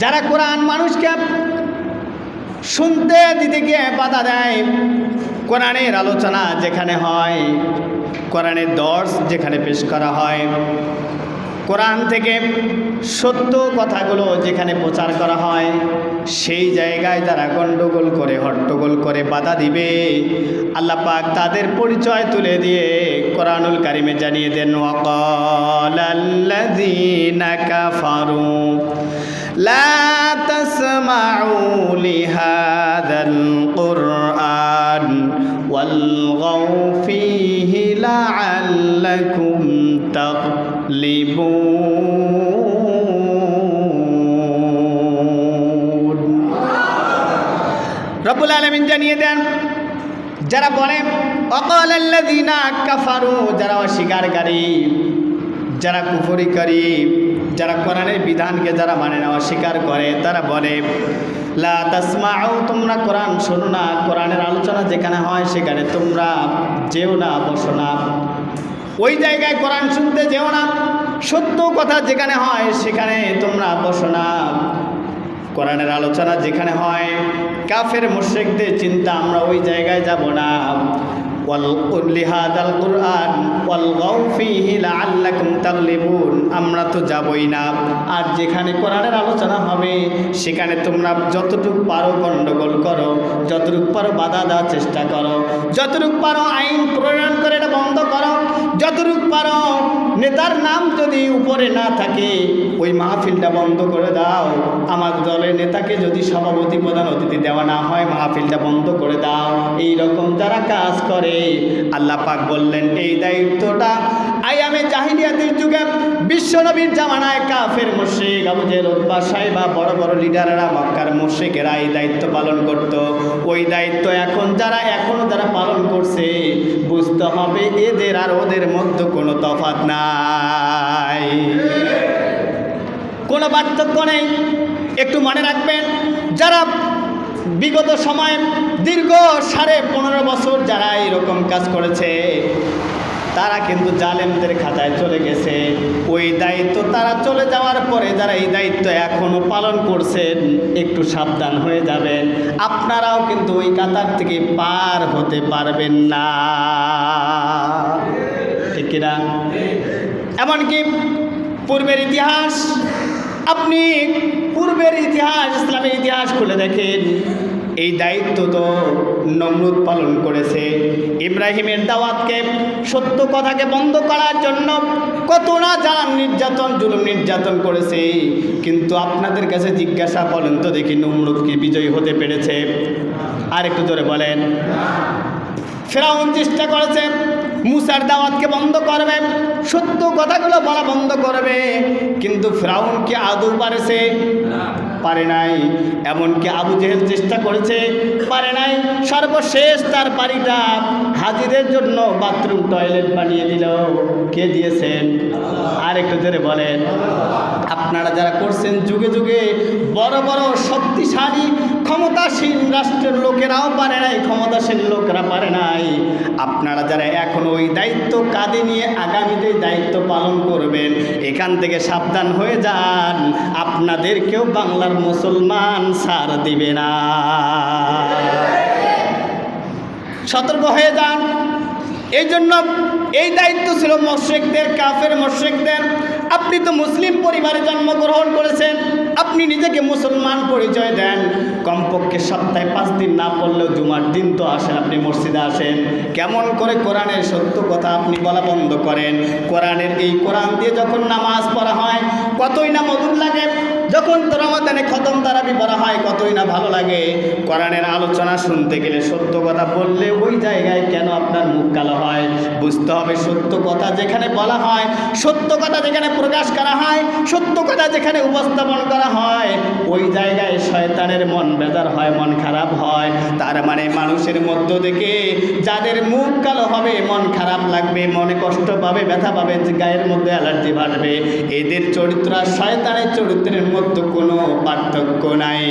যারা কোরআন মানুষকে শুনতে দিতে গিয়ে বাধা দেয়, কোরআনের আলোচনা যেখানে হয়, কোরআনের দর্স যেখানে পেশ করা হয়, কোরআন থেকে সত্য কথাগুলো যেখানে প্রচার করা হয়, সেই জায়গায় যারা গণ্ডগোল করে হট্টগোল করে বাধা দিবে, আল্লাহ পাক তাদের পরিচয় তুলে দিয়ে কোরআনুল কারিমে জানিয়ে দেন, ওয়াকালাল্লাযীনা কাফারু লা তাসমাউ লিহাযাল কুরআন ওয়ালগাউ ফীহি লাআল্লাকুম তাগলিবুন। রব্বুল আলামিন জানিয়ে দেন, যারা বলে ওয়াকালাল্লাযীনা কাফারু, যারা অস্বীকারী, যারা কুফরিকারী, যারা কোরআনের বিধানকে যারা মানে না, অস্বীকার করে, তারা বলে লা তাসমাউ, তোমরা কোরআন শোনো না, কোরআনের আলোচনা যেখানে হয় সেখানে তোমরা যেও না, বসো না, ওই জায়গায় কোরআন শুনতে যেও না, সত্য কথা যেখানে হয় সেখানে তোমরা বসো না, কোরআনের আলোচনা যেখানে হয় কাফের মুশরিকদের চিন্তা আমরা ওই জায়গায় যাব না। লিহাযাল কুরআন ওয়ালগাউ ফীহি লাআল্লাকুম তাগলিবুন, আমরা তো যাবই না। আর যেখানে কোরআনের আলোচনা হবে সেখানে তোমরা যতটুকু পারো গণ্ডগোল করো, যতটুকু পারো বাধা দেওয়ার চেষ্টা করো, যতটুকু পারো আইন প্রণয়ন করে এটা বন্ধ করো, যতটুকু পারো নেতার নাম যদি উপরে না থাকে ওই মাহফিলটা বন্ধ করে দাও। আমার দলের নেতাকে যদি সভাপতি প্রধান অতিথি দেওয়া না হয় মাহফিলটা বন্ধ করে দাও। এই রকম যারা কাজ করে আল্লাহ পাক বললেন এই দায়িত্বটা আয়ামে জাহিলিয়াতের যুগে বিশ্বনবীর জামানায় কাফের মুশরিক আবু জেহেল উতবা সাইবা বড় বড় লিডাররা মক্কার মুশরিকেরা এই দায়িত্ব পালন করত। ওই দায়িত্ব এখন এখনো যারা পালন করছে বুঝতে হবে এদের আর ওদের মধ্যে কোনো তফাৎ নাই, কোনো পার্থক্য নেই। একটু মনে রাখবেন, যারা বিগত সময় দীর্ঘ 15.5 বছর যারা এরকম কাজ করেছে তারা কিন্তু জালেমদের খাতায় চলে গেছে। ওই দায়িত্ব তারা চলে যাওয়ার পরে যারা এই দায়িত্ব এখনও পালন করছেন একটু সাবধান হয়ে যাবেন, আপনারাও কিন্তু ওই কাতার থেকে পার হতে পারবেন না, ঠিক কিনা? এমনকি পূর্বের ইতিহাস, আপনি পূর্বের ইতিহাস ইসলামের ইতিহাস খুলে দেখেন, এই দায়িত্ব তো নমরুদ পালন করেছে। ইব্রাহিমের দাওয়াতকে সত্য কথাকে বন্ধ করার জন্য কত না জানান নির্যাতন জুলুম নির্যাতন করেছে, কিন্তু আপনাদের কাছে জিজ্ঞাসা বলেন তো দেখি নমরুদ কি বিজয়ী হতে পেরেছে? আর একটু জোরে বলেন। ফেরাউন চেষ্টা করেছে মুসার দাওয়াতকে বন্ধ করবে, সত্য কথাগুলো বলা বন্ধ করবে, কিন্তু ফেরাউন কি আদৌ পারেছে? পারে নাই। এমনকি আবু জেহেল চেষ্টা করেছে, পারে নাই। সর্বশেষ তার বাড়িটা হাজিদের জন্য বাথরুম টয়লেট বানিয়ে দিল। কে দিয়েছেন? আর একটু জোরে বলেন। আপনারা যারা করছেন যুগে যুগে বড় বড় শক্তিশালী ক্ষমতাসীন রাষ্ট্রের লোকেরাও পারে নাই, ক্ষমতাসীন লোকেরা পারে নাই। আপনারা যারা এখন ওই দায়িত্ব কাঁধে নিয়ে আগামীতে দায়িত্ব পালন করবেন, এখান থেকে সাবধান হয়ে যান, আপনাদেরকেও বাংলার মুসলমান ছাড় দিবে না। সতর্ক হয়ে যান। এই জন্য এই দায়িত্ব ছিল মুশরিকদের, কাফের মুশরিকদের। আপনি তো মুসলিম পরিবারে জন্মগ্রহণ করেছেন, আপনি নিজেকে মুসলমান পরিচয় দেন, কমপক্ষে সপ্তাহে 5 দিন না পড়লেও জুমার দিন তো আসেন, আপনি মসজিদে আসেন। কেমন করে কোরআনের সত্য কথা আপনি বলা বন্ধ করেন? কোরআনের এই কোরআন দিয়ে যখন নামাজ পড়া হয় কতই না মধুর লাগে, যখন রমাদানে খতম তারাবি পড়া হয় কতই না ভালো লাগে। কোরআনের আলোচনা শুনতে গেলে সত্য কথা বললে ওই জায়গায় কেন আপনার মুখ কালো হয়? বুঝতে হবে সত্য কথা যেখানে বলা হয়, সত্য কথা যেখানে প্রকাশ করা হয়, সত্য কথা যেখানে উপস্থাপন করা হয়, ওই জায়গায় শয়তানের মন বেজার হয়, মন খারাপ হয়। তার মানে মানুষের মধ্য থেকে যাদের মুখ কালো হবে, মন খারাপ লাগবে, মনে কষ্ট পাবে, ব্যথা পাবে, গায়ের মধ্যে অ্যালার্জি বাড়বে, এদের চরিত্র আর শয়তানের চরিত্রের মধ্যে কোনো পার্থক্য নাই।